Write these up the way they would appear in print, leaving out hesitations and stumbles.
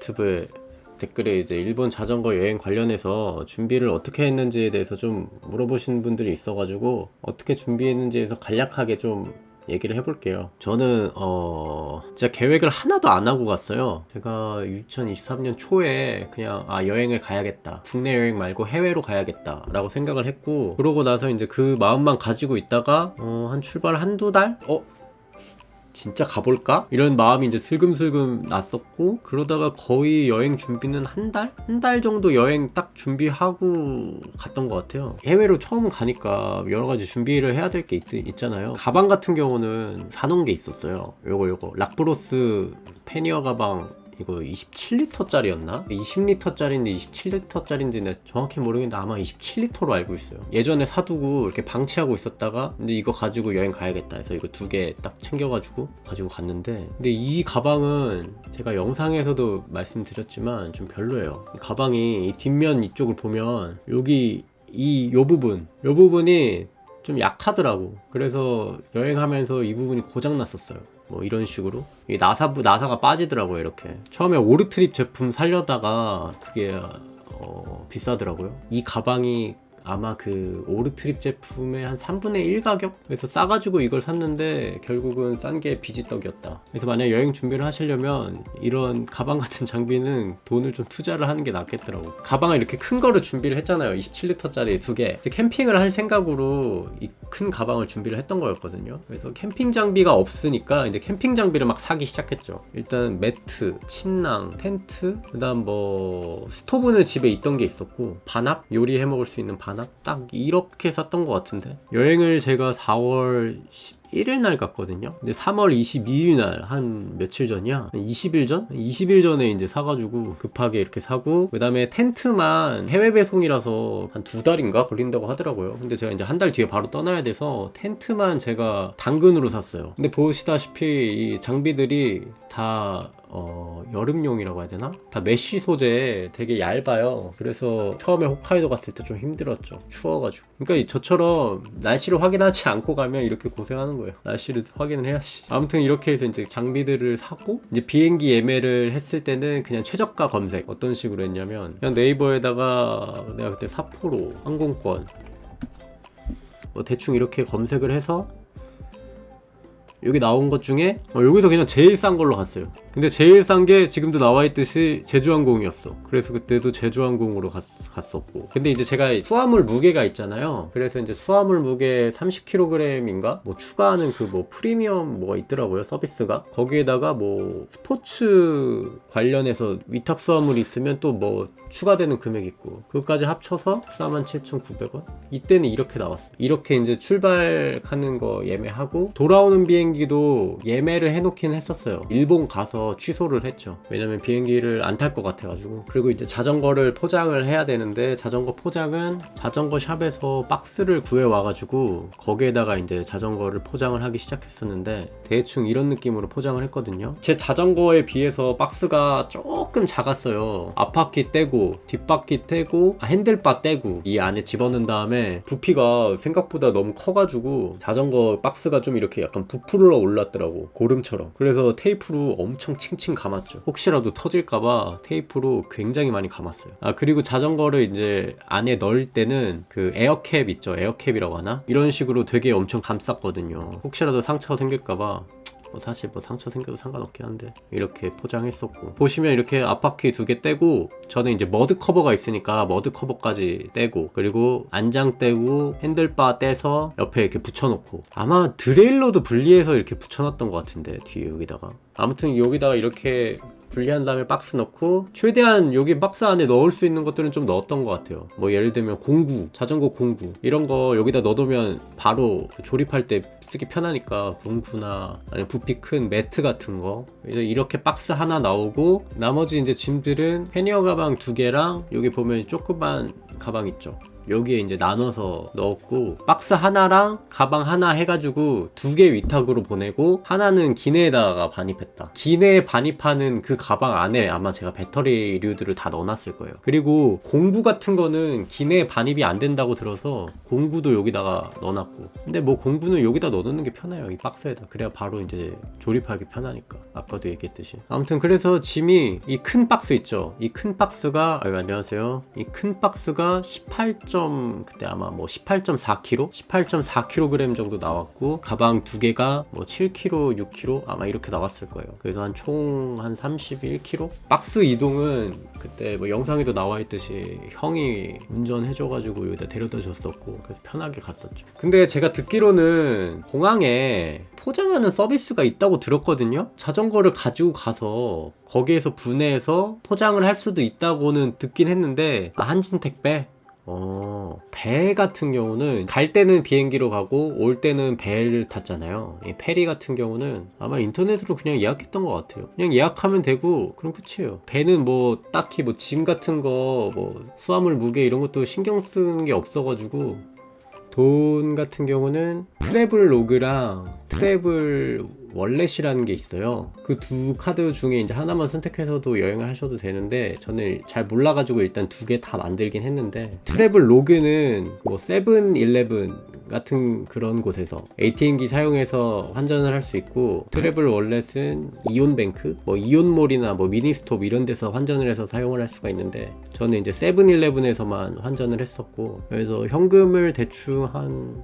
유튜브에 댓글에 이제 일본 자전거 여행 관련해서 준비를 어떻게 했는지에 대해서 좀 물어보시는 분들이 있어가지고 어떻게 준비했는지에서 간략하게 좀 얘기를 해볼게요. 저는 제가 계획을 하나도 안 하고 갔어요. 제가 2023년 초에 그냥 여행을 가야겠다, 국내 여행 말고 해외로 가야겠다 라고 생각을 했고, 그러고 나서 이제 그 마음만 가지고 있다가 한 출발 한두 달? 진짜 가볼까? 이런 마음이 이제 슬금슬금 났었고, 그러다가 거의 여행 준비는 한 달? 한 달 정도 여행 딱 준비하고 갔던 것 같아요. 해외로 처음 가니까 여러 가지 준비를 해야 될 게 있잖아요. 가방 같은 경우는 사놓은 게 있었어요. 요거 락브로스 패니어 가방, 이거 27리터짜리였나? 20리터짜리인지 27리터짜리인지 정확히 모르겠는데 아마 27리터로 알고 있어요. 예전에 사두고 이렇게 방치하고 있었다가 근데 이거 가지고 여행 가야겠다 해서 이거 2개 딱 챙겨가지고 가지고 갔는데, 근데 이 가방은 제가 영상에서도 말씀드렸지만 좀 별로예요. 이 가방이 이 뒷면 이쪽을 보면 여기 요 부분이 좀 약하더라고. 그래서 여행하면서 이 부분이 고장 났었어요. 뭐 이런 식으로 이 나사가 빠지더라고요. 이렇게 처음에 오르트립 제품 살려다가 그게 비싸더라고요. 이 가방이 아마 그 오르트립 제품의 한 3분의 1 가격? 그래서 싸가지고 이걸 샀는데 결국은 싼 게 비지떡이었다. 그래서 만약 여행 준비를 하시려면 이런 가방 같은 장비는 돈을 좀 투자를 하는 게 낫겠더라고. 가방을 이렇게 큰 거를 준비를 했잖아요. 27리터짜리 2개. 캠핑을 할 생각으로 이 큰 가방을 준비를 했던 거였거든요. 그래서 캠핑 장비가 없으니까 이제 캠핑 장비를 막 사기 시작했죠. 일단 매트, 침낭, 텐트, 그 다음 뭐 스토브는 집에 있던 게 있었고, 반합? 요리해 먹을 수 있는 반합? 딱 이렇게 샀던 것 같은데, 여행을 제가 4월 11일 날 갔거든요. 근데 3월 22일 날 한 며칠 전이야? 20일 전? 20일 전에 이제 사가지고 급하게 이렇게 사고, 그 다음에 텐트만 해외 배송이라서 한 2달인가 걸린다고 하더라고요. 근데 제가 이제 한 달 뒤에 바로 떠나야 돼서 텐트만 제가 당근으로 샀어요. 근데 보시다시피 이 장비들이 다 여름용이라고 해야 되나? 다 메쉬 소재 되게 얇아요. 그래서 처음에 홋카이도 갔을 때 좀 힘들었죠. 추워가지고. 그러니까 저처럼 날씨를 확인하지 않고 가면 이렇게 고생하는 거예요. 날씨를 확인을 해야지. 아무튼 이렇게 해서 이제 장비들을 사고, 이제 비행기 예매를 했을 때는 그냥 최저가 검색. 어떤 식으로 했냐면 그냥 네이버에다가 내가 그때 삿포로 항공권 뭐 대충 이렇게 검색을 해서 여기 나온 것 중에 여기서 그냥 제일 싼 걸로 갔어요. 근데 제일 싼 게 지금도 나와있듯이 제주항공이었어. 그래서 그때도 제주항공으로 갔었고, 근데 이제 제가 수화물 무게가 있잖아요. 그래서 이제 수화물 무게 30kg인가 뭐 추가하는 그 뭐 프리미엄 뭐가 있더라고요, 서비스가. 거기에다가 뭐 스포츠 관련해서 위탁 수화물이 있으면 또 뭐 추가되는 금액 있고, 그것까지 합쳐서 47,900원? 이때는 이렇게 나왔어. 이렇게 이제 출발하는 거 예매하고, 돌아오는 비행기도 예매를 해놓긴 했었어요. 일본 가서 취소를 했죠. 왜냐면 비행기를 안 탈 것 같아가지고. 그리고 이제 자전거를 포장을 해야 되는데, 자전거 포장은 자전거 샵에서 박스를 구해와가지고 거기에다가 이제 자전거를 포장을 하기 시작했었는데, 대충 이런 느낌으로 포장을 했거든요. 제 자전거에 비해서 박스가 조금 작았어요. 앞바퀴 떼고 뒷바퀴 떼고 핸들바 떼고 이 안에 집어넣은 다음에, 부피가 생각보다 너무 커가지고 자전거 박스가 좀 이렇게 약간 부풀어 올랐더라고, 고름처럼. 그래서 테이프로 엄청 칭칭 감았죠. 혹시라도 터질까봐 테이프로 굉장히 많이 감았어요. 그리고 자전거를 이제 안에 넣을 때는 그 에어캡 있죠, 에어캡이라고 하나? 이런 식으로 되게 엄청 감쌌거든요. 혹시라도 상처 생길까봐. 사실 뭐 상처 생겨도 상관없긴 한데 이렇게 포장했었고, 보시면 이렇게 앞바퀴 2개 떼고, 저는 이제 머드 커버가 있으니까 머드 커버까지 떼고, 그리고 안장 떼고 핸들바 떼서 옆에 이렇게 붙여놓고, 아마 드레일러도 분리해서 이렇게 붙여놨던 것 같은데, 뒤에 여기다가. 아무튼 여기다가 이렇게 분리한 다음에 박스 넣고, 최대한 여기 박스 안에 넣을 수 있는 것들은 좀 넣었던 것 같아요. 뭐 예를 들면 공구, 자전거 공구 이런 거 여기다 넣어두면 바로 조립할 때 쓰기 편하니까, 공구나 아니면 부피 큰 매트 같은 거 이렇게 박스 하나 나오고, 나머지 이제 짐들은 패니어 가방 2개랑 여기 보면 조그만 가방 있죠, 여기에 이제 나눠서 넣었고 박스 하나랑 가방 하나 해가지고 2개 위탁으로 보내고 하나는 기내에다가 반입했다. 기내에 반입하는 그 가방 안에 아마 제가 배터리류들을 다 넣어놨을 거예요. 그리고 공구 같은 거는 기내에 반입이 안 된다고 들어서 공구도 여기다가 넣어놨고, 근데 뭐 공구는 여기다 넣어놓는 게 편해요. 이 박스에다. 그래야 바로 이제 조립하기 편하니까. 아까도 얘기했듯이. 아무튼 그래서 짐이 이 큰 박스 있죠. 이 큰 박스가 안녕하세요. 이 큰 박스가 18점 그때 아마 뭐 18.4kg, 18.4kg 정도 나왔고 가방 2개가 뭐 7kg, 6kg 아마 이렇게 나왔을 거예요. 그래서 한 총 한 31kg. 박스 이동은 그때 뭐 영상에도 나와 있듯이 형이 운전해줘가지고 여기다 데려다 줬었고 그래서 편하게 갔었죠. 근데 제가 듣기로는 공항에 포장하는 서비스가 있다고 들었거든요. 자전거를 가지고 가서 거기에서 분해해서 포장을 할 수도 있다고는 듣긴 했는데 한진택배? 배 같은 경우는 갈 때는 비행기로 가고 올 때는 배를 탔잖아요. 이 페리 같은 경우는 아마 인터넷으로 그냥 예약했던 것 같아요. 그냥 예약하면 되고 그럼 끝이에요. 배는 뭐 딱히 뭐 짐 같은 거 뭐 수화물 무게 이런 것도 신경 쓰는 게 없어가지고. 돈 같은 경우는 트래블 로그랑 트래블 월렛이라는 게 있어요. 그 두 카드 중에 이제 하나만 선택해서도 여행을 하셔도 되는데 저는 잘 몰라가지고 일단 2개 다 만들긴 했는데, 트래블 로그는 뭐 세븐일레븐 같은 그런 곳에서 ATM기 사용해서 환전을 할 수 있고, 트래블 월렛은 이온뱅크, 뭐 이온몰이나 뭐 미니스톱 이런 데서 환전을 해서 사용을 할 수가 있는데 저는 이제 세븐일레븐에서만 환전을 했었고, 그래서 현금을 대충 한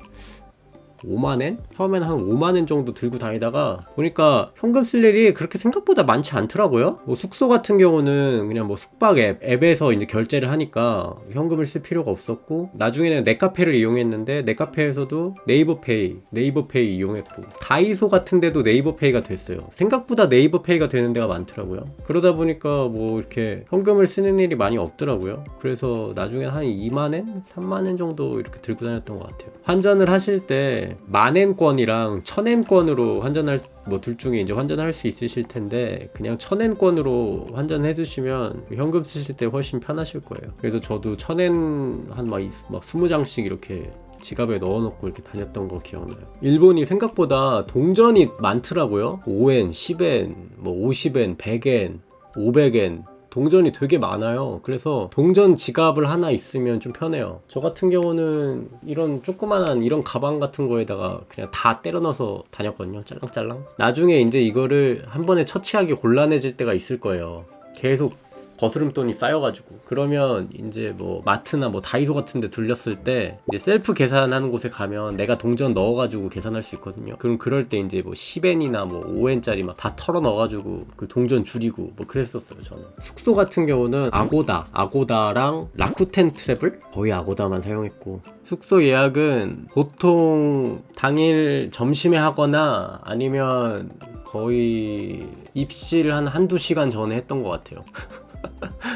5만엔? 처음에는 한 5만엔 정도 들고 다니다가 보니까 현금 쓸 일이 그렇게 생각보다 많지 않더라고요. 뭐 숙소 같은 경우는 그냥 뭐 숙박 앱에서 이제 결제를 하니까 현금을 쓸 필요가 없었고, 나중에는 넷카페를 이용했는데 넷카페에서도 네이버페이 이용했고, 다이소 같은 데도 네이버페이가 됐어요. 생각보다 네이버페이가 되는 데가 많더라고요. 그러다 보니까 뭐 이렇게 현금을 쓰는 일이 많이 없더라고요. 그래서 나중에 한 2만엔? 3만엔 정도 이렇게 들고 다녔던 것 같아요. 환전을 하실 때 만엔권이랑 천엔권으로 환전할, 뭐 둘 중에 이제 환전할 수 있으실 텐데 그냥 천엔권으로 환전해 두시면 현금 쓰실 때 훨씬 편하실 거예요. 그래서 저도 천엔 한 막 20장씩 이렇게 지갑에 넣어놓고 이렇게 다녔던 거 기억나요. 일본이 생각보다 동전이 많더라고요. 5엔, 10엔, 뭐 50엔, 100엔, 500엔 동전이 되게 많아요. 그래서 동전 지갑을 하나 있으면 좀 편해요. 저 같은 경우는 이런 조그만한 이런 가방 같은 거에다가 그냥 다 때려 넣어서 다녔거든요. 짤랑짤랑. 나중에 이제 이거를 한 번에 처치하기 곤란해질 때가 있을 거예요. 계속 거스름돈이 쌓여가지고. 그러면 이제 뭐 마트나 뭐 다이소 같은 데 들렸을 때 이제 셀프 계산하는 곳에 가면 내가 동전 넣어가지고 계산할 수 있거든요. 그럼 그럴 때 이제 뭐 10엔이나 뭐 5엔짜리 막 다 털어 넣어가지고 그 동전 줄이고 뭐 그랬었어요. 저는 숙소 같은 경우는 아고다랑 라쿠텐 트래블? 거의 아고다만 사용했고, 숙소 예약은 보통 당일 점심에 하거나 아니면 거의 입실 한 한두 시간 전에 했던 것 같아요.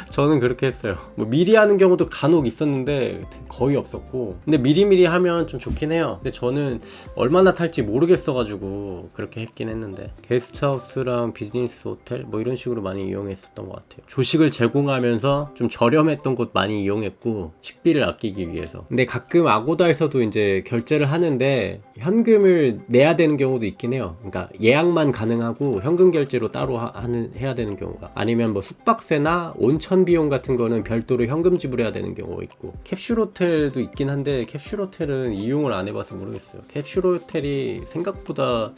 저는 그렇게 했어요. 뭐 미리 하는 경우도 간혹 있었는데 거의 없었고, 근데 미리미리 하면 좀 좋긴 해요. 근데 저는 얼마나 탈지 모르겠어가지고 그렇게 했긴 했는데, 게스트하우스랑 비즈니스 호텔 뭐 이런 식으로 많이 이용했었던 것 같아요. 조식을 제공하면서 좀 저렴했던 곳 많이 이용했고, 식비를 아끼기 위해서. 근데 가끔 아고다에서도 이제 결제를 하는데 현금을 내야 되는 경우도 있긴 해요. 그러니까 예약만 가능하고 현금 결제로 따로 해야 되는 경우가, 아니면 뭐 숙박세나 온천 비용 같은 거는 별도로 현금 지불해야 되는 경우가 있고, 캡슐 호텔도 있긴 한데 캡슐 호텔은 이용을 안 해봐서 모르겠어요. 캡슐 호텔이 생각보다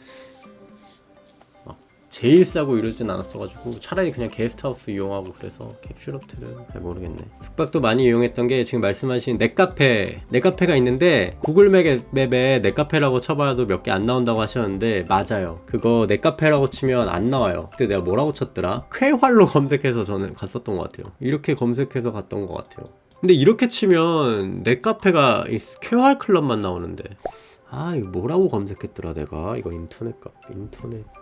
제일 싸고 이러진 않았어가지고 차라리 그냥 게스트하우스 이용하고, 그래서 캡슐 호텔은 잘 모르겠네. 숙박도 많이 이용했던 게 지금 말씀하신 넷카페가 있는데, 구글 맵에 넷카페라고 쳐봐도 몇 개 안 나온다고 하셨는데 맞아요. 그거 넷카페라고 치면 안 나와요. 그때 내가 뭐라고 쳤더라? 쾌활로 검색해서 저는 갔었던 것 같아요. 이렇게 검색해서 갔던 것 같아요. 근데 이렇게 치면 넷카페가 쾌활 클럽만 나오는데 이거 뭐라고 검색했더라 내가. 이거 인터넷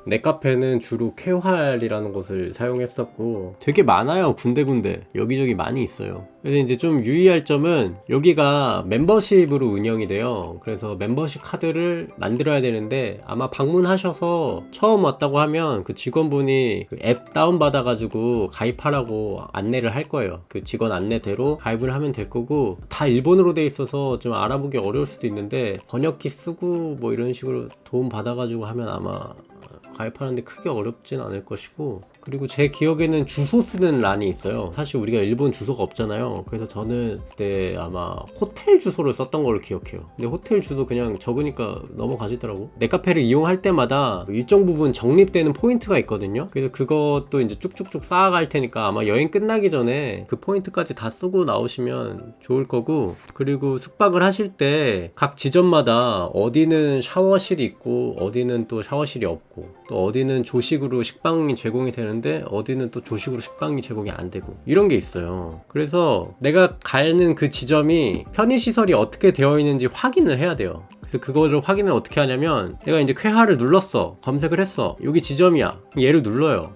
내 카페는 주로 쾌활이라는 것을 사용했었고, 되게 많아요. 군데군데 여기저기 많이 있어요. 그래서 이제 좀 유의할 점은, 여기가 멤버십으로 운영이 돼요. 그래서 멤버십 카드를 만들어야 되는데, 아마 방문하셔서 처음 왔다고 하면 그 직원분이 그 앱 다운받아 가지고 가입하라고 안내를 할 거예요. 그 직원 안내대로 가입을 하면 될 거고, 다 일본어로 돼 있어서 좀 알아보기 어려울 수도 있는데, 번역기 쓰고 뭐 이런 식으로 도움 받아가지고 하면 아마 가입하는데 크게 어렵진 않을 것이고, 그리고 제 기억에는 주소 쓰는 란이 있어요. 사실 우리가 일본 주소가 없잖아요. 그래서 저는 그때 아마 호텔 주소를 썼던 걸로 기억해요. 근데 호텔 주소 그냥 적으니까 넘어가지더라고. 내 카페를 이용할 때마다 일정 부분 적립되는 포인트가 있거든요. 그래서 그것도 이제 쭉쭉쭉 쌓아갈 테니까 아마 여행 끝나기 전에 그 포인트까지 다 쓰고 나오시면 좋을 거고, 그리고 숙박을 하실 때 각 지점마다 어디는 샤워실이 있고 어디는 또 샤워실이 없고, 또 어디는 조식으로 식빵이 제공이 되는데 어디는 또 조식으로 식빵이 제공이 안 되고, 이런 게 있어요. 그래서 내가 가는 그 지점이 편의시설이 어떻게 되어 있는지 확인을 해야 돼요. 그래서 그거를 확인을 어떻게 하냐면, 내가 이제 쾌하를 눌렀어. 검색을 했어. 여기 지점이야. 얘를 눌러요.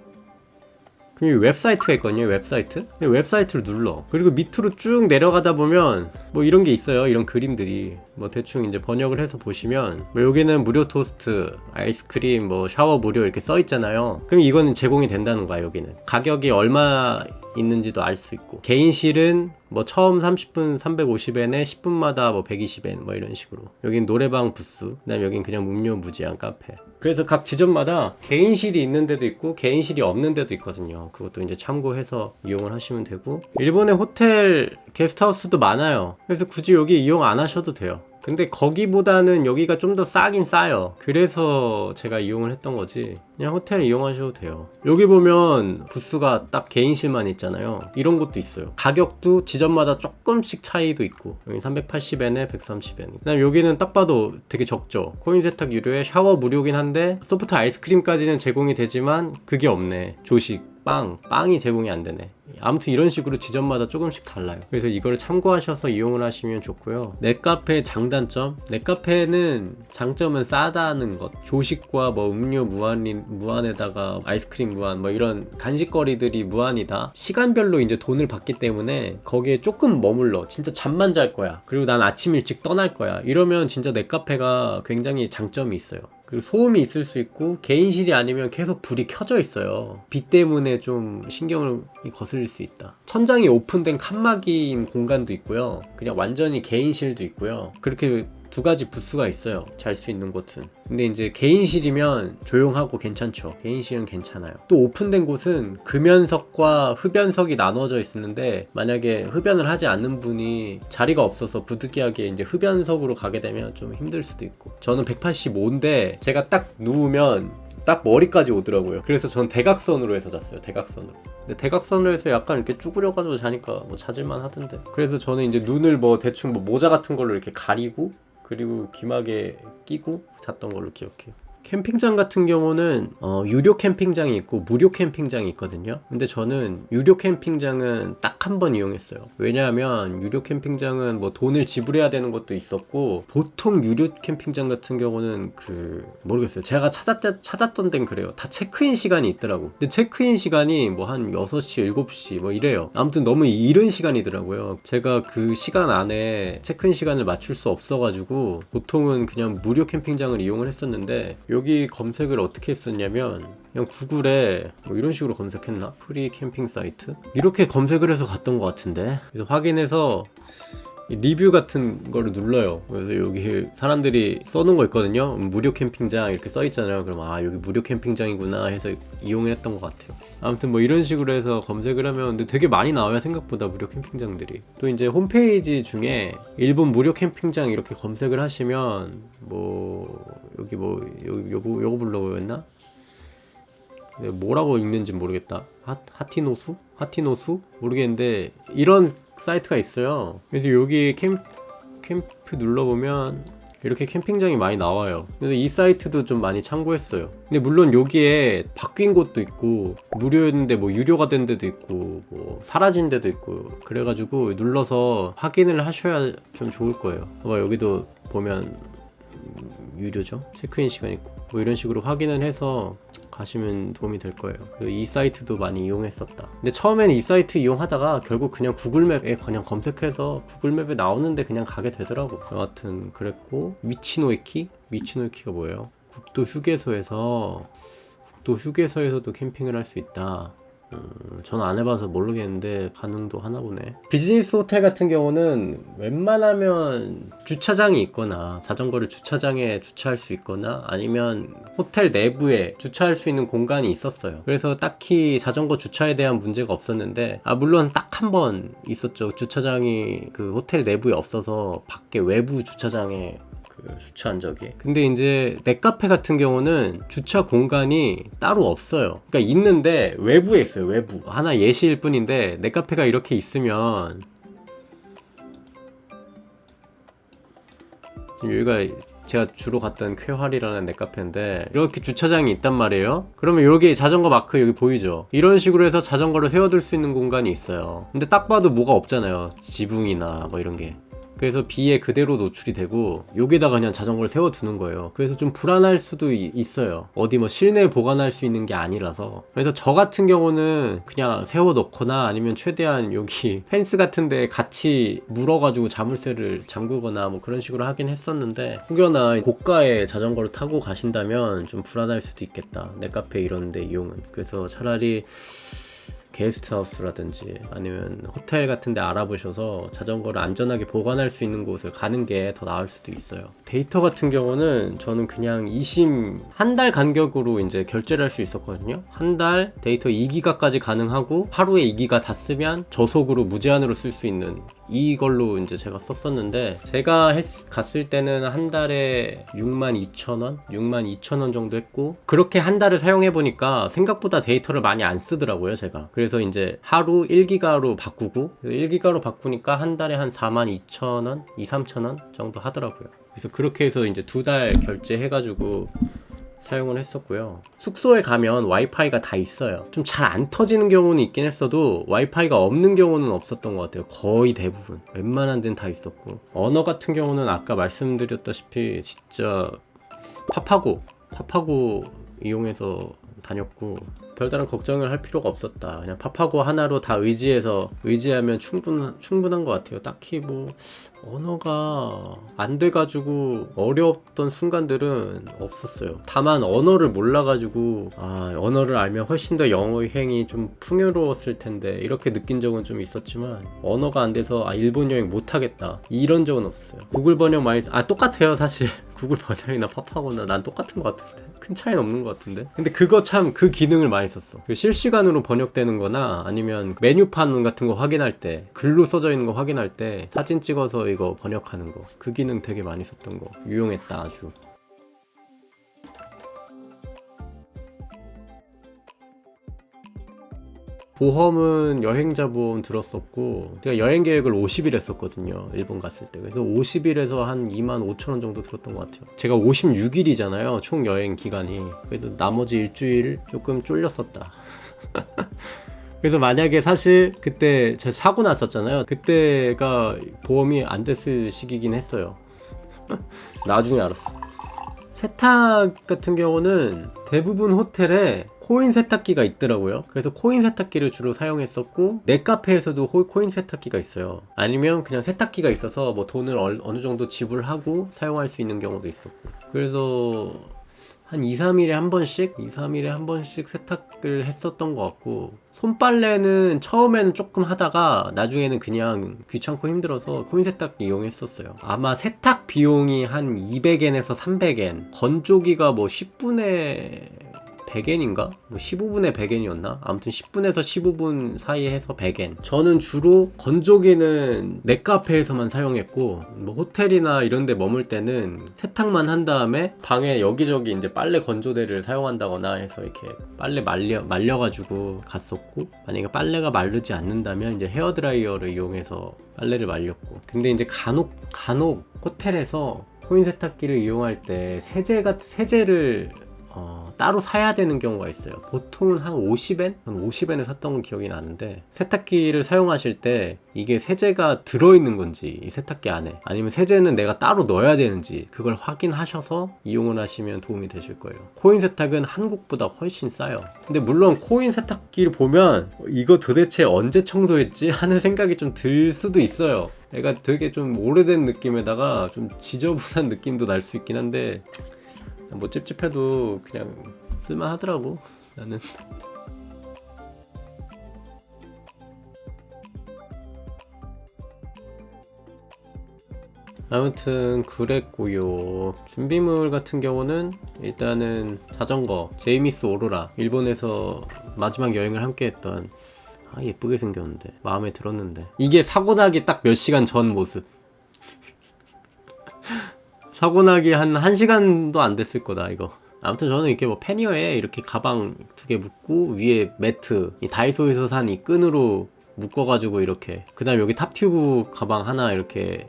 그럼 웹사이트가 있거든요. 웹사이트. 웹사이트를 눌러. 그리고 밑으로 쭉 내려가다 보면 뭐 이런 게 있어요. 이런 그림들이 뭐 대충 이제 번역을 해서 보시면, 뭐 여기는 무료 토스트, 아이스크림, 뭐 샤워 무료 이렇게 써 있잖아요. 그럼 이거는 제공이 된다는 거야. 여기는 가격이 얼마 있는지도 알 수 있고, 개인실은 뭐 처음 30분 350엔에 10분마다 뭐 120엔 뭐 이런 식으로. 여긴 노래방 부스, 그다음에 여긴 그냥 음료 무제한 카페. 그래서 각 지점마다 개인실이 있는 데도 있고 개인실이 없는 데도 있거든요. 그것도 이제 참고해서 이용을 하시면 되고, 일본의 호텔 게스트하우스도 많아요. 그래서 굳이 여기 이용 안 하셔도 돼요. 근데 거기보다는 여기가 좀 더 싸긴 싸요. 그래서 제가 이용을 했던 거지, 그냥 호텔 이용하셔도 돼요. 여기 보면 부스가 딱 개인실만 있잖아요. 이런 것도 있어요. 가격도 지점마다 조금씩 차이도 있고, 여기 380엔에 130엔. 그다음 여기는 딱 봐도 되게 적죠. 코인 세탁 유료에 샤워 무료긴 한데 소프트 아이스크림까지는 제공이 되지만 그게 없네. 조식, 빵이 제공이 안 되네. 아무튼 이런 식으로 지점마다 조금씩 달라요. 그래서 이걸 참고하셔서 이용을 하시면 좋고요. 넷카페의 장단점, 넷카페는 장점은 싸다는 것. 조식과 뭐 음료 무한에다가 아이스크림 무한, 뭐 이런 간식거리들이 무한이다. 시간별로 이제 돈을 받기 때문에 거기에 조금 머물러. 진짜 잠만 잘 거야. 그리고 난 아침 일찍 떠날 거야. 이러면 진짜 넷카페가 굉장히 장점이 있어요. 그리고 소음이 있을 수 있고, 개인실이 아니면 계속 불이 켜져 있어요. 빛 때문에 좀 신경을 거슬릴 수 있다. 천장이 오픈된 칸막이인 공간도 있고요. 그냥 완전히 개인실도 있고요. 그렇게 두 가지 부스가 있어요. 잘 수 있는 곳은. 근데 이제 개인실이면 조용하고 괜찮죠. 개인실은 괜찮아요. 또 오픈된 곳은 금연석과 흡연석이 나눠져 있는데, 만약에 흡연을 하지 않는 분이 자리가 없어서 부득이하게 이제 흡연석으로 가게 되면 좀 힘들 수도 있고. 저는 185인데 제가 딱 누우면 딱 머리까지 오더라고요. 그래서 전 대각선으로 해서 잤어요. 대각선으로. 근데 대각선으로 해서 약간 이렇게 쭈그려가지고 자니까 뭐 찾을만 하던데. 그래서 저는 이제 눈을 뭐 대충 뭐 모자 같은 걸로 이렇게 가리고, 그리고 귀마개 끼고 잤던 걸로 기억해요. 캠핑장 같은 경우는 유료 캠핑장이 있고 무료 캠핑장이 있거든요. 근데 저는 유료 캠핑장은 딱 한 번 이용했어요. 왜냐하면 유료 캠핑장은 뭐 돈을 지불해야 되는 것도 있었고, 보통 유료 캠핑장 같은 경우는 모르겠어요. 제가 찾았던 데는 그래요. 다 체크인 시간이 있더라고. 근데 체크인 시간이 뭐 한 6시, 7시 뭐 이래요. 아무튼 너무 이른 시간이더라고요. 제가 그 시간 안에 체크인 시간을 맞출 수 없어가지고 보통은 그냥 무료 캠핑장을 이용을 했었는데, 여기 검색을 어떻게 했었냐면, 그냥 구글에 뭐 이런 식으로 검색했나? 프리 캠핑 사이트? 이렇게 검색을 해서 갔던 것 같은데. 그래서 확인해서 리뷰 같은 거를 눌러요. 그래서 여기 사람들이 써놓은 거 있거든요. 무료 캠핑장 이렇게 써있잖아요. 그럼 여기 무료 캠핑장이구나 해서 이용을 했던 것 같아요. 아무튼 뭐 이런 식으로 해서 검색을 하면, 근데 되게 많이 나와요. 생각보다 무료 캠핑장들이. 또 이제 홈페이지 중에 일본 무료 캠핑장 이렇게 검색을 하시면 뭐 여기 뭐 요거 불러고 했나? 뭐라고 읽는지 모르겠다. 하티노수? 모르겠는데 이런 사이트가 있어요. 그래서 여기 캠프 눌러보면 이렇게 캠핑장이 많이 나와요. 그래서 이 사이트도 좀 많이 참고했어요. 근데 물론 여기에 바뀐 곳도 있고, 무료였는데 뭐 유료가 된 데도 있고, 뭐 사라진 데도 있고, 그래가지고 눌러서 확인을 하셔야 좀 좋을 거예요. 여기도 보면 유료죠. 체크인 시간 있고 뭐 이런 식으로 확인을 해서 가시면 도움이 될 거예요. 이 사이트도 많이 이용했었다. 근데 처음에는 이 사이트 이용하다가 결국 그냥 구글맵에 그냥 검색해서 구글맵에 나오는데 그냥 가게 되더라고. 여하튼 그랬고, 미치노이키가 뭐예요? 국도 휴게소에서도 캠핑을 할 수 있다. 저는 안 해봐서 모르겠는데 가능도 하나 보네. 비즈니스 호텔 같은 경우는 웬만하면 주차장이 있거나 자전거를 주차장에 주차할 수 있거나 아니면 호텔 내부에 주차할 수 있는 공간이 있었어요. 그래서 딱히 자전거 주차에 대한 문제가 없었는데, 물론 딱 한 번 있었죠. 주차장이 그 호텔 내부에 없어서 밖에 외부 주차장에 주차한 적이. 근데 이제 넷카페 같은 경우는 주차 공간이 따로 없어요. 그러니까 있는데 외부에 있어요. 외부. 하나 예시일 뿐인데, 넷카페가 이렇게 있으면 지금 여기가 제가 주로 갔던 쾌활이라는 넷카페인데 이렇게 주차장이 있단 말이에요. 그러면 여기 자전거 마크 여기 보이죠? 이런 식으로 해서 자전거를 세워둘 수 있는 공간이 있어요. 근데 딱 봐도 뭐가 없잖아요. 지붕이나 뭐 이런 게. 그래서 비에 그대로 노출이 되고 여기다가 그냥 자전거를 세워두는 거예요. 그래서 좀 불안할 수도 있어요. 어디 뭐 실내에 보관할 수 있는 게 아니라서. 그래서 저 같은 경우는 그냥 세워놓거나 아니면 최대한 여기 펜스 같은 데 같이 물어가지고 자물쇠를 잠그거나 뭐 그런 식으로 하긴 했었는데, 혹여나 고가의 자전거를 타고 가신다면 좀 불안할 수도 있겠다. 넷카페 이런 데 이용은. 그래서 차라리 게스트하우스라든지 아니면 호텔 같은 데 알아보셔서 자전거를 안전하게 보관할 수 있는 곳을 가는 게 더 나을 수도 있어요. 데이터 같은 경우는 저는 그냥 한 달 간격으로 이제 결제를 할 수 있었거든요. 한 달 데이터 2기가까지 가능하고 하루에 2기가 다 쓰면 저속으로 무제한으로 쓸 수 있는, 이걸로 이제 제가 썼었는데, 제가 갔을 때는 한 달에 62,000원 정도 했고, 그렇게 한 달을 사용해 보니까 생각보다 데이터를 많이 안 쓰더라고요, 제가. 그래서 이제 하루 1기가로 바꾸고, 1기가로 바꾸니까 한 달에 한 42,000원, 3,000원 정도 하더라고요. 그래서 그렇게 해서 이제 2달 결제해가지고 사용을 했었고요. 숙소에 가면 와이파이가 다 있어요. 좀 잘 안 터지는 경우는 있긴 했어도 와이파이가 없는 경우는 없었던 것 같아요. 거의 대부분 웬만한 데는 다 있었고, 언어 같은 경우는 아까 말씀드렸다시피 진짜 파파고 이용해서 다녔고, 별다른 걱정을 할 필요가 없었다. 그냥 파파고 하나로 다 의지하면 충분한 것 같아요. 딱히 뭐 언어가 안 돼가지고 어려웠던 순간들은 없었어요. 다만 언어를 몰라가지고 언어를 알면 훨씬 더 여행이 좀 풍요로웠을 텐데 이렇게 느낀 적은 좀 있었지만, 언어가 안 돼서 일본 여행 못하겠다 이런 적은 없었어요. 구글 번역 많이 똑같아요 사실. 구글 번역이나 파파고나 난 똑같은 것 같은데 큰 차이는 없는 것 같은데. 근데 그거 참 그 기능을 많이 썼어. 실시간으로 번역되는 거나 아니면 메뉴판 같은 거 확인할 때, 글로 써져 있는 거 확인할 때 사진 찍어서 이거 번역하는 거, 그 기능 되게 많이 썼던 거 유용했다 아주. 보험은 여행자 보험 들었었고, 제가 여행 계획을 50일 했었거든요, 일본 갔을 때. 그래서 50일에서 한 25,000원 정도 들었던 것 같아요. 제가 56일이잖아요 총 여행 기간이. 그래서 나머지 일주일 조금 쫄렸었다. 그래서 만약에 사실 그때 제가 사고 났었잖아요. 그때가 보험이 안 됐을 시기긴 했어요. 나중에 알았어. 세탁 같은 경우는 대부분 호텔에 코인 세탁기가 있더라고요. 그래서 코인 세탁기를 주로 사용했었고, 넷카페에서도 코인 세탁기가 있어요. 아니면 그냥 세탁기가 있어서 뭐 돈을 어느 정도 지불하고 사용할 수 있는 경우도 있었고. 그래서 한 2-3일에 한 번씩 세탁을 했었던 것 같고, 손빨래는 처음에는 조금 하다가 나중에는 그냥 귀찮고 힘들어서 코인 세탁기 이용했었어요. 아마 세탁 비용이 한 200엔에서 300엔, 건조기가 뭐 10분에 100엔인가? 뭐 15분에 100엔이었나? 아무튼 10분에서 15분 사이에 해서 100엔. 저는 주로 건조기는 넷카페에서만 사용했고, 뭐 호텔이나 이런 데 머물 때는 세탁만 한 다음에 방에 여기저기 이제 빨래 건조대를 사용한다거나 해서 이렇게 빨래 말려가지고 갔었고, 만약에 빨래가 마르지 않는다면 이제 헤어드라이어를 이용해서 빨래를 말렸고. 근데 이제 간혹 호텔에서 코인 세탁기를 이용할 때 세제를 따로 사야 되는 경우가 있어요. 보통은 한 50엔? 한 50엔에 샀던 기억이 나는데, 세탁기를 사용하실 때 이게 세제가 들어있는 건지 이 세탁기 안에, 아니면 세제는 내가 따로 넣어야 되는지 그걸 확인하셔서 이용을 하시면 도움이 되실 거예요. 코인 세탁은 한국보다 훨씬 싸요. 근데 물론 코인 세탁기를 보면 이거 도대체 언제 청소했지? 하는 생각이 좀 들 수도 있어요. 얘가 되게 좀 오래된 느낌에다가 좀 지저분한 느낌도 날 수 있긴 한데, 뭐 찝찝해도 그냥 쓸만하더라고 나는. 아무튼 그랬고요. 준비물 같은 경우는 일단은 자전거 제이미스 오로라, 일본에서 마지막 여행을 함께 했던, 예쁘게 생겼는데 마음에 들었는데, 이게 사고나기 딱 몇 시간 전 모습. 사고나기 한 1시간도 안 됐을 거다 이거. 아무튼 저는 이렇게 뭐 패니어에 이렇게 가방 2개 묶고 위에 매트, 이 다이소에서 산 이 끈으로 묶어가지고 이렇게, 그 다음 여기 탑튜브 가방 하나 이렇게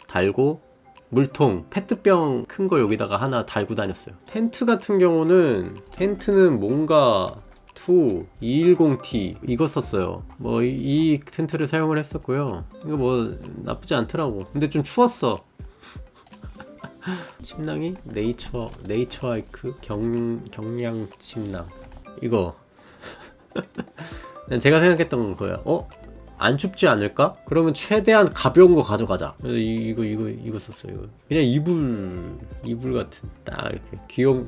달고, 물통, 페트병 큰 거 여기다가 하나 달고 다녔어요. 텐트 같은 경우는, 텐트는 뭔가 210T 이거 썼어요. 뭐 이 텐트를 사용을 했었고요. 이거 뭐 나쁘지 않더라고. 근데 좀 추웠어. 침낭이 네이처 하이크 경량 침낭. 이거 제가 생각했던 거예요. 안 춥지 않을까? 그러면 최대한 가벼운 거 가져가자. 그래서 이거 썼어요. 이거 그냥 이불 같은 딱 이렇게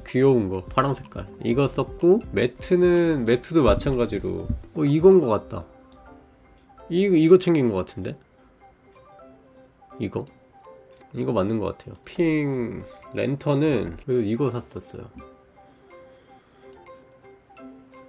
귀여운 거 파란 색깔 이거 썼고, 매트도 마찬가지로 이건 거 같다. 이거 챙긴 거 같은데? 이거 맞는 것 같아요. 핑 랜턴은 그래도 이거 샀었어요.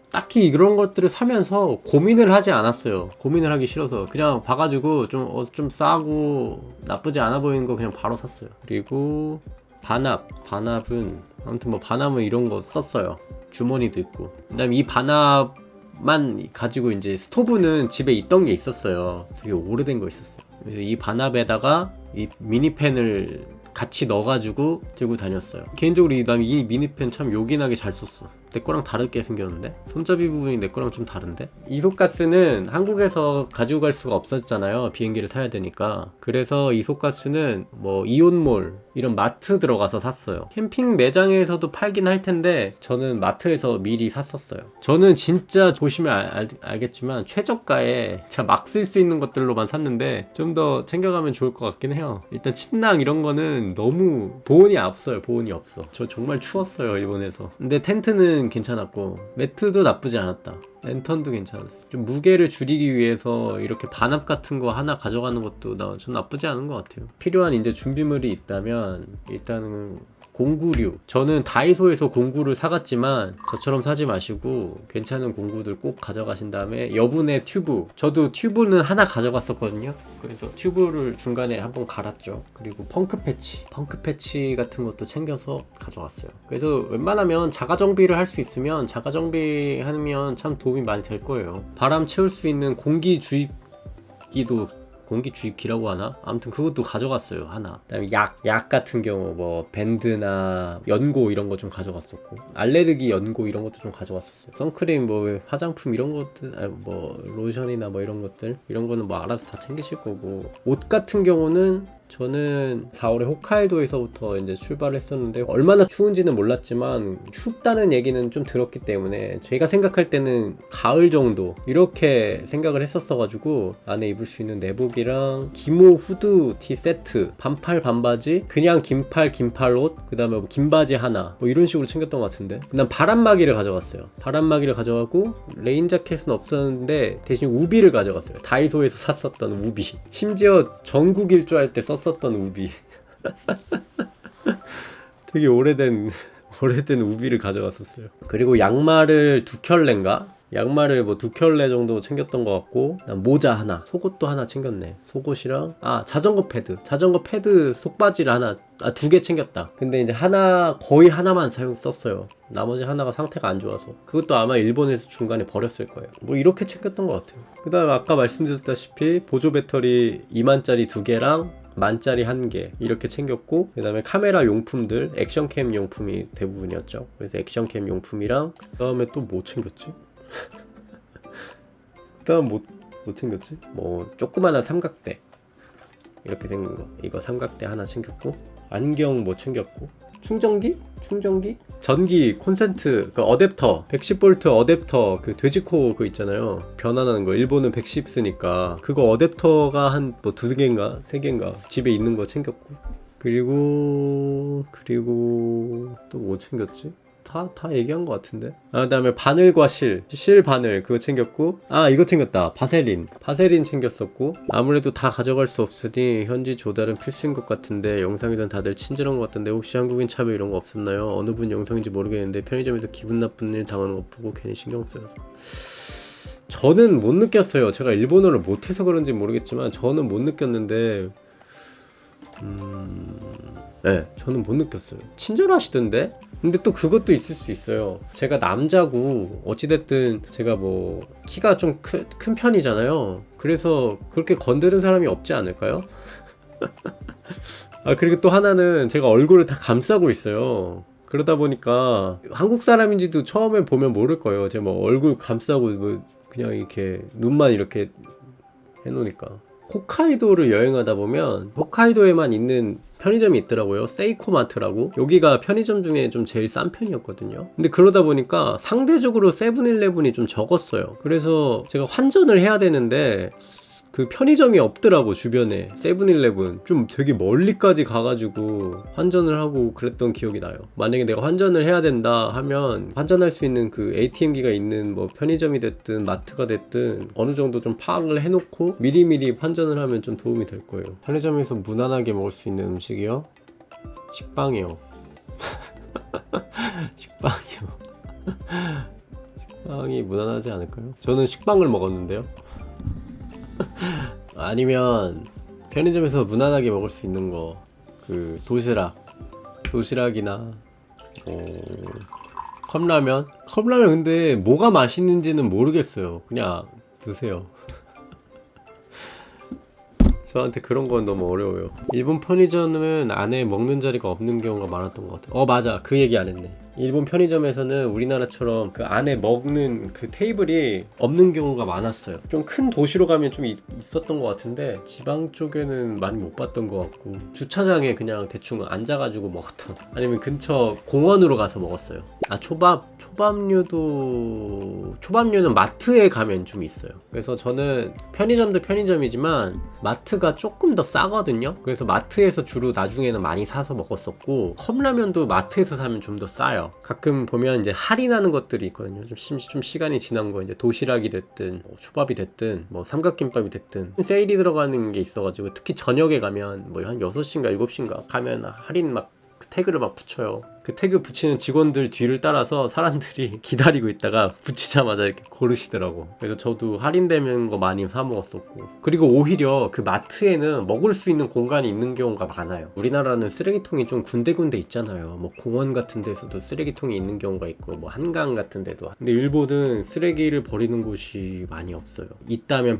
딱히 이런 것들을 사면서 고민을 하지 않았어요. 고민을 하기 싫어서 그냥 봐가지고 좀 싸고 나쁘지 않아 보이는 거 그냥 바로 샀어요. 그리고 반합은 아무튼 뭐 반합은 이런 거 썼어요. 주머니도 있고. 그다음에 이 반합만 가지고 이제 스토브는 집에 있던 게 있었어요. 되게 오래된 거 있었어요. 그래서 이 반합에다가 이 미니팬을 같이 넣어가지고 들고 다녔어요. 개인적으로 이 미니팬 참 요긴하게 잘 썼어. 내 거랑 다르게 생겼는데? 손잡이 부분이 내 거랑 좀 다른데? 이소가스는 한국에서 가지고 갈 수가 없었잖아요. 비행기를 타야 되니까. 그래서 이소가스는 뭐 이온몰 이런 마트 들어가서 샀어요. 캠핑 매장에서도 팔긴 할 텐데 저는 마트에서 미리 샀었어요. 저는 진짜 보시면 알겠지만 최저가에 제가 막 쓸 수 있는 것들로만 샀는데 좀 더 챙겨가면 좋을 것 같긴 해요. 일단 침낭 이런 거는 너무 보온이 없어요. 보온이 없어. 저 정말 추웠어요, 일본에서. 근데 텐트는 괜찮았고, 매트도 나쁘지 않았다. 랜턴도 괜찮았어. 좀 무게를 줄이기 위해서 이렇게 반합 같은 거 하나 가져가는 것도 전 나쁘지 않은 것 같아요. 필요한 이제 준비물이 있다면 일단은 공구류. 저는 다이소에서 공구를 사갔지만 저처럼 사지 마시고 괜찮은 공구들 꼭 가져가신 다음에 여분의 튜브. 저도 튜브는 하나 가져갔었거든요. 그래서 튜브를 중간에 한번 갈았죠. 그리고 펑크 패치 같은 것도 챙겨서 가져갔어요. 그래서 웬만하면 자가 정비를 할 수 있으면 자가 정비하면 참 도움이 많이 될 거예요. 바람 채울 수 있는 공기 주입기라고 하나? 아무튼 그것도 가져갔어요, 하나. 그다음에 약 같은 경우 뭐 밴드나 연고 이런 거 좀 가져갔었고, 알레르기 연고 이런 것도 좀 가져갔었어요. 선크림, 뭐 화장품 이런 것들, 뭐 로션이나 뭐 이런 것들, 이런 거는 뭐 알아서 다 챙기실 거고, 옷 같은 경우는 저는 4월에 홋카이도에서부터 이제 출발을 했었는데 얼마나 추운지는 몰랐지만 춥다는 얘기는 좀 들었기 때문에 제가 생각할 때는 가을 정도 이렇게 생각을 했었어가지고 안에 입을 수 있는 내복이랑 기모 후드티 세트, 반팔 반바지, 그냥 긴팔 옷, 그 다음에 뭐 긴 바지 하나 뭐 이런 식으로 챙겼던 것 같은데, 그다음 바람막이를 가져갔어요. 바람막이를 가져가고 레인 자켓은 없었는데 대신 우비를 가져갔어요. 다이소에서 샀었던 우비. 심지어 전국 일주할 때 썼었던 우비. 되게 오래된 우비를 가져갔었어요. 그리고 양말을 2켤레인가? 양말을 뭐 2켤레 정도 챙겼던 것 같고, 모자 하나, 속옷도 하나 챙겼네. 속옷이랑 자전거 패드 속바지를 하나, 2개 챙겼다. 근데 이제 거의 하나만 썼어요. 나머지 하나가 상태가 안 좋아서 그것도 아마 일본에서 중간에 버렸을 거예요. 뭐 이렇게 챙겼던 것 같아요. 그 다음에 아까 말씀드렸다시피 보조 배터리 2만짜리 2개랑 만짜리 1개 이렇게 챙겼고, 그 다음에 카메라 용품들, 액션캠 용품이 대부분이었죠. 그래서 액션캠 용품이랑, 그 다음에 또 뭐 챙겼지? 그 다음 뭐 챙겼지? 뭐 조그마한 삼각대 이렇게 생긴 거, 이거 삼각대 하나 챙겼고, 안경 뭐 챙겼고, 충전기? 전기 콘센트 그 어댑터 110V 어댑터 그 돼지코 그 있잖아요, 변환하는 거. 일본은 110 쓰니까 그거 어댑터가 한 뭐 2개인가 3개인가 집에 있는 거 챙겼고, 그리고 또 뭐 챙겼지? 다 얘기한 것 같은데. 그 다음에 바늘과 실 바늘 그거 챙겼고, 이거 챙겼다. 바세린 챙겼었고. 아무래도 다 가져갈 수 없으니 현지 조달은 필수인 것 같은데, 영상이든 다들 친절한 것 같던데 혹시 한국인 차별 이런 거 없었나요? 어느 분 영상인지 모르겠는데 편의점에서 기분 나쁜 일 당하는 거 보고 괜히 신경 쓰여서. 저는 못 느꼈어요. 제가 일본어를 못해서 그런지 모르겠지만 저는 못 느꼈는데, 네, 저는 못 느꼈어요. 친절하시던데? 근데 또 그것도 있을 수 있어요. 제가 남자고 어찌됐든 제가 뭐 키가 좀 큰 편이잖아요. 그래서 그렇게 건드는 사람이 없지 않을까요? 그리고 또 하나는 제가 얼굴을 다 감싸고 있어요. 그러다 보니까 한국 사람인지도 처음에 보면 모를 거예요. 제가 뭐 얼굴 감싸고 뭐 그냥 이렇게 눈만 이렇게 해놓으니까. 홋카이도를 여행하다 보면 홋카이도에만 있는 편의점이 있더라고요. 세이코마트라고. 여기가 편의점 중에 좀 제일 싼 편이었거든요. 근데 그러다 보니까 상대적으로 세븐일레븐이 좀 적었어요. 그래서 제가 환전을 해야 되는데 그 편의점이 없더라고, 주변에. 세븐일레븐 좀 되게 멀리까지 가가지고 환전을 하고 그랬던 기억이 나요. 만약에 내가 환전을 해야 된다 하면 환전할 수 있는 그 ATM기가 있는 뭐 편의점이 됐든 마트가 됐든 어느 정도 좀 파악을 해놓고 미리미리 환전을 하면 좀 도움이 될 거예요. 편의점에서 무난하게 먹을 수 있는 음식이요? 식빵이요. 식빵이 무난하지 않을까요? 저는 식빵을 먹었는데요. 아니면 편의점에서 무난하게 먹을 수 있는 거, 그 도시락이나 컵라면 근데 뭐가 맛있는지는 모르겠어요. 그냥 드세요. 저한테 그런 건 너무 어려워요. 일본 편의점은 안에 먹는 자리가 없는 경우가 많았던 것 같아요. 맞아, 그 얘기 안 했네. 일본 편의점에서는 우리나라처럼 그 안에 먹는 그 테이블이 없는 경우가 많았어요. 좀 큰 도시로 가면 좀 있었던 것 같은데 지방 쪽에는 많이 못 봤던 것 같고, 주차장에 그냥 대충 앉아가지고 먹었던, 아니면 근처 공원으로 가서 먹었어요. 초밥류는 마트에 가면 좀 있어요. 그래서 저는 편의점도 편의점이지만 마트가 조금 더 싸거든요. 그래서 마트에서 주로 나중에는 많이 사서 먹었었고, 컵라면도 마트에서 사면 좀 더 싸요. 가끔 보면 이제 할인하는 것들이 있거든요. 좀 시간이 지난 거, 이제 도시락이 됐든 뭐 초밥이 됐든 뭐 삼각김밥이 됐든 세일이 들어가는 게 있어가지고, 특히 저녁에 가면 뭐 한 6시인가 7시인가 가면 할인 막 태그를 막 붙여요. 그 태그 붙이는 직원들 뒤를 따라서 사람들이 기다리고 있다가 붙이자마자 이렇게 고르시더라고. 그래서 저도 할인되는 거 많이 사 먹었었고, 그리고 오히려 그 마트에는 먹을 수 있는 공간이 있는 경우가 많아요. 우리나라는 쓰레기통이 좀 군데군데 있잖아요. 뭐 공원 같은 데서도 쓰레기통이 있는 경우가 있고, 뭐 한강 같은 데도. 근데 일본은 쓰레기를 버리는 곳이 많이 없어요. 있다면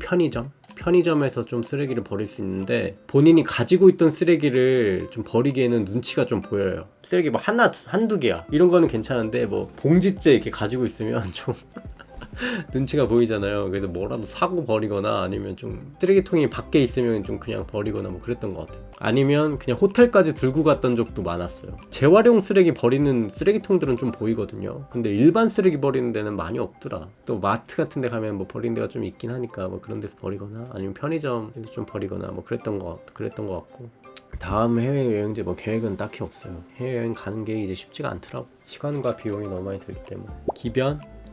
편의점에서 좀 쓰레기를 버릴 수 있는데, 본인이 가지고 있던 쓰레기를 좀 버리기에는 눈치가 좀 보여요. 쓰레기 뭐 한두 개야 이런 거는 괜찮은데, 뭐 봉지째 이렇게 가지고 있으면 좀 눈치가 보이잖아요. 그래서 뭐라도 사고 버리거나, 아니면 좀 쓰레기통이 밖에 있으면 좀 그냥 버리거나 뭐 그랬던 것 같아요. 아니면 그냥 호텔까지 들고 갔던 적도 많았어요. 재활용 쓰레기 버리는 쓰레기통들은 좀 보이거든요. 근데 일반 쓰레기 버리는 데는 많이 없더라. 또 마트 같은 데 가면 뭐 버리는 데가 좀 있긴 하니까 뭐 그런 데서 버리거나, 아니면 편의점에서 좀 버리거나 뭐 그랬던 것 같고. 다음 해외여행지 뭐 계획은 딱히 없어요. 해외여행 가는 게 이제 쉽지가 않더라고. 시간과 비용이 너무 많이 들기 때문에.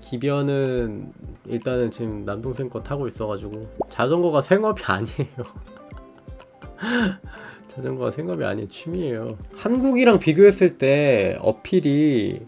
기변은 일단은 지금 남동생 거 타고 있어가지고, 자전거가 생업이 아니에요. 자전거가 생업이 아니에요. 취미예요. 한국이랑 비교했을 때 어필이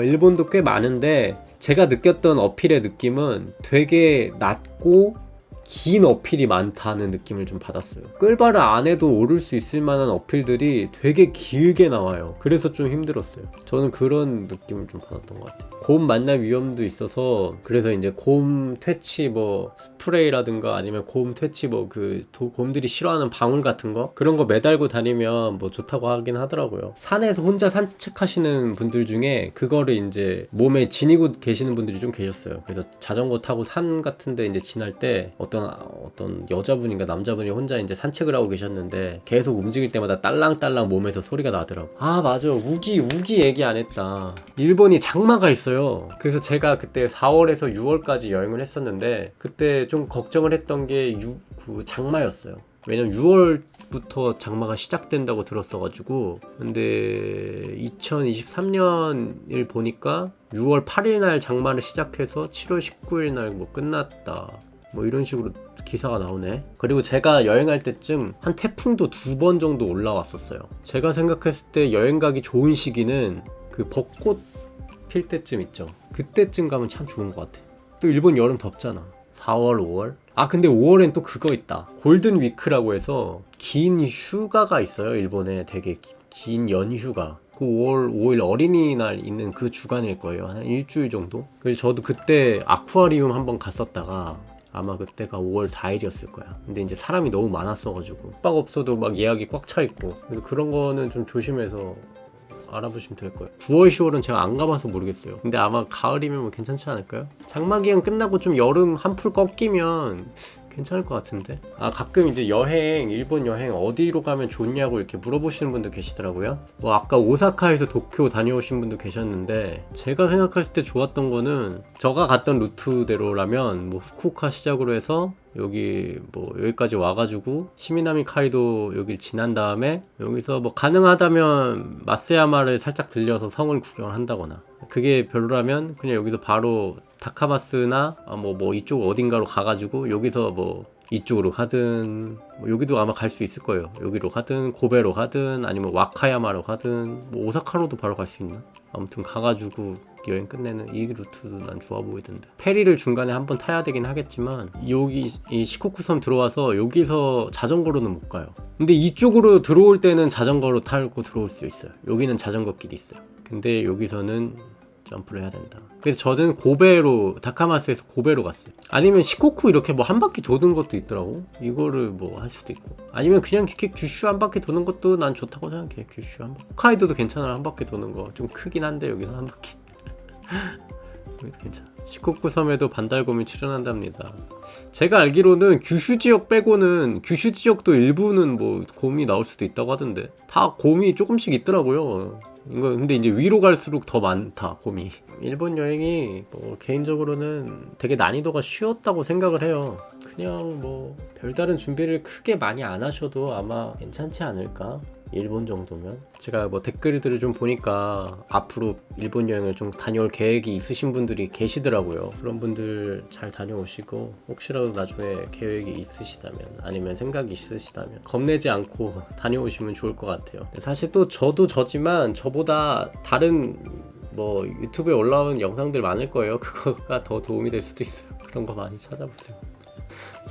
일본도 꽤 많은데, 제가 느꼈던 어필의 느낌은 되게 낮고 긴 어필이 많다는 느낌을 좀 받았어요. 끌바를 안 해도 오를 수 있을 만한 어필들이 되게 길게 나와요. 그래서 좀 힘들었어요. 저는 그런 느낌을 좀 받았던 것 같아요. 곰 만날 위험도 있어서 그래서 이제 곰 퇴치 뭐 스프레이라든가 아니면 곰 퇴치 뭐 그 곰들이 싫어하는 방울 같은 거 그런 거 매달고 다니면 뭐 좋다고 하긴 하더라고요. 산에서 혼자 산책하시는 분들 중에 그거를 이제 몸에 지니고 계시는 분들이 좀 계셨어요. 그래서 자전거 타고 산 같은데 이제 지날 때 어떤 여자분인가 남자분이 혼자 이제 산책을 하고 계셨는데 계속 움직일 때마다 딸랑딸랑 몸에서 소리가 나더라고. 아 맞아, 우기 얘기 안 했다. 일본이 장마가 있어요. 그래서 제가 그때 4월에서 6월까지 여행을 했었는데 그때 좀 걱정을 했던 게 그 장마였어요. 왜냐면 6월부터 장마가 시작된다고 들었어가지고. 근데 2023년을 보니까 6월 8일 날 장마를 시작해서 7월 19일 날 뭐 끝났다 뭐 이런 식으로 기사가 나오네. 그리고 제가 여행할 때쯤 한 태풍도 2번 정도 올라왔었어요. 제가 생각했을 때 여행 가기 좋은 시기는 그 벚꽃 필 때쯤 있죠. 그때쯤 가면 참 좋은 것 같아. 또 일본 여름 덥잖아. 4월, 5월. 아 근데 5월엔 또 그거 있다. 골든 위크라고 해서 긴 휴가가 있어요. 일본에 되게 긴 연휴가. 그 5월 5일 어린이날 있는 그 주간일 거예요. 한 일주일 정도. 그래서 저도 그때 아쿠아리움 한번 갔었다가 아마 그때가 5월 4일이었을 거야. 근데 이제 사람이 너무 많았어가지고 숙박 없어도 막 예약이 꽉 차 있고. 그래서 그런 거는 좀 조심해서 알아보시면 될 거예요. 9월, 10월은 제가 안 가봐서 모르겠어요. 근데 아마 가을이면 뭐 괜찮지 않을까요? 장마 기간 끝나고 좀 여름 한풀 꺾이면 괜찮을 것 같은데. 아 가끔 이제 여행, 일본 여행 어디로 가면 좋냐고 이렇게 물어보시는 분도 계시더라고요. 뭐 아까 오사카에서 도쿄 다녀오신 분도 계셨는데 제가 생각했을 때 좋았던 거는 제가 갔던 루트대로라면 뭐 후쿠오카 시작으로 해서 여기 뭐 여기까지 와가지고 시미나미 카이도 여길 지난 다음에 여기서 뭐 가능하다면 마쓰야마를 살짝 들려서 성을 구경을 한다거나, 그게 별로라면 그냥 여기서 바로 다카마스나 뭐 이쪽 어딘가로 가가지고 여기서 뭐 이쪽으로 가든 뭐 여기도 아마 갈 수 있을 거예요. 여기로 가든 고베로 가든 아니면 와카야마로 가든 뭐 오사카로도 바로 갈 수 있나? 아무튼 가가지고 여행 끝내는 이 루트도 난 좋아 보이던데. 페리를 중간에 한번 타야 되긴 하겠지만 여기 이 시코쿠 섬 들어와서 여기서 자전거로는 못 가요. 근데 이쪽으로 들어올 때는 자전거로 타고 들어올 수 있어요. 여기는 자전거 길이 있어요. 근데 여기서는 점프를 해야 된다. 그래서 저는 고베로, 다카마스에서 고베로 갔어요. 아니면 시코쿠 이렇게 뭐 한 바퀴 도는 것도 있더라고. 이거를 뭐 할 수도 있고, 아니면 그냥 이렇게 규슈 한 바퀴 도는 것도 난 좋다고 생각해. 규슈 한 바퀴. 홋카이도도 괜찮아. 한 바퀴 도는 거 좀 크긴 한데 여기서 한 바퀴 여기도 괜찮아. 시코쿠 섬에도 반달곰이 출연한답니다. 제가 알기로는 규슈 지역 빼고는, 규슈 지역도 일부는 뭐 곰이 나올 수도 있다고 하던데 다 곰이 조금씩 있더라고요. 이거 근데 이제 위로 갈수록 더 많다, 곰이. 일본 여행이 뭐 개인적으로는 되게 난이도가 쉬웠다고 생각을 해요. 그냥 뭐 별다른 준비를 크게 많이 안 하셔도 아마 괜찮지 않을까? 일본 정도면. 제가 뭐 댓글들을 좀 보니까 앞으로 일본 여행을 좀 다녀올 계획이 있으신 분들이 계시더라고요. 그런 분들 잘 다녀오시고, 혹시라도 나중에 계획이 있으시다면 아니면 생각이 있으시다면 겁내지 않고 다녀오시면 좋을 것 같아요. 사실 또 저도 저지만 저보다 다른 뭐 유튜브에 올라온 영상들 많을 거예요. 그거가 더 도움이 될 수도 있어요. 그런 거 많이 찾아보세요.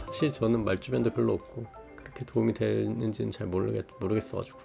사실 저는 말주변도 별로 없고 그렇게 도움이 되는지는 잘 모르겠어가지고.